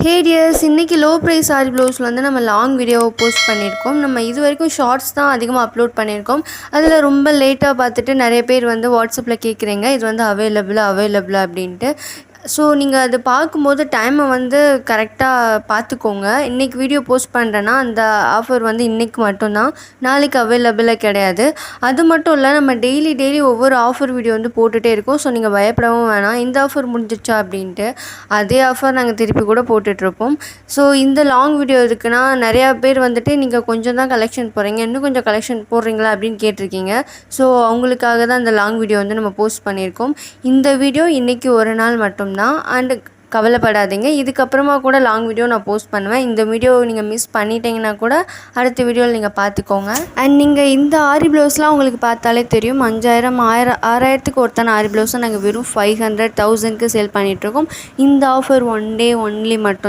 ஹே tears, இன்றைக்கி low price ஆரி ப்ளவுஸில் வந்து நம்ம லாங் வீடியோவை போஸ்ட் பண்ணியிருக்கோம். நம்ம இது வரைக்கும் ஷார்ட்ஸ் தான் அதிகமாக அப்லோட் பண்ணியிருக்கோம். அதில் ரொம்ப லேட்டாக பார்த்துட்டு நிறைய பேர் வந்து வாட்ஸ்அப்பில் கேட்குறீங்க, இது வந்து அவைலபிளா அப்படின்ட்டு. ஸோ நீங்கள் அது பார்க்கும்போது டைமை வந்து கரெக்டாக பார்த்துக்கோங்க. இன்றைக்கி வீடியோ போஸ்ட் பண்ணுறேன்னா அந்த ஆஃபர் வந்து இன்றைக்கி மட்டும்தான், நாளைக்கு அவைலபிளாக கிடையாது. அது மட்டும் இல்லை, நம்ம டெய்லி ஒவ்வொரு ஆஃபர் வீடியோ வந்து போட்டுகிட்டே இருக்கோம். ஸோ நீங்கள் பயப்படவும் வேணாம், இந்த ஆஃபர் முடிஞ்சிச்சா அப்படின்ட்டு. அதே ஆஃபர் நாங்கள் திருப்பி கூட போட்டுட்ருப்போம். ஸோ இந்த லாங் வீடியோ இருக்குன்னா நிறையா பேர் வந்துட்டு நீங்கள் கொஞ்சம் தான் கலெக்ஷன் போடுறீங்க, இன்னும் கொஞ்சம் கலெக்ஷன் போடுறீங்களா அப்படின்னு கேட்டிருக்கீங்க. ஸோ அவங்களுக்காக தான் இந்த லாங் வீடியோ வந்து நம்ம போஸ்ட் பண்ணியிருக்கோம். இந்த வீடியோ இன்றைக்கி ஒரு நாள் மட்டும்தான். அண்டு கவலைப்படாதீங்க, இதுக்கப்புறமா கூட லாங் வீடியோ நான் போஸ்ட் பண்ணுவேன். இந்த வீடியோ நீங்கள் மிஸ் பண்ணிட்டீங்கன்னா கூட அடுத்த வீடியோவில் நீங்கள் பார்த்துக்கோங்க. அண்ட் நீங்கள் இந்த ஆரி ப்ளவுஸ்லாம் உங்களுக்கு பார்த்தாலே தெரியும், 5000 6000க்கு ஒருத்தான ஆரி ப்ளவுஸை நாங்கள் வெறும் 500 1000க்கு சேல் பண்ணிகிட்ருக்கோம். இந்த ஆஃபர் ஒன் டே ஒன்லி மட்டும்.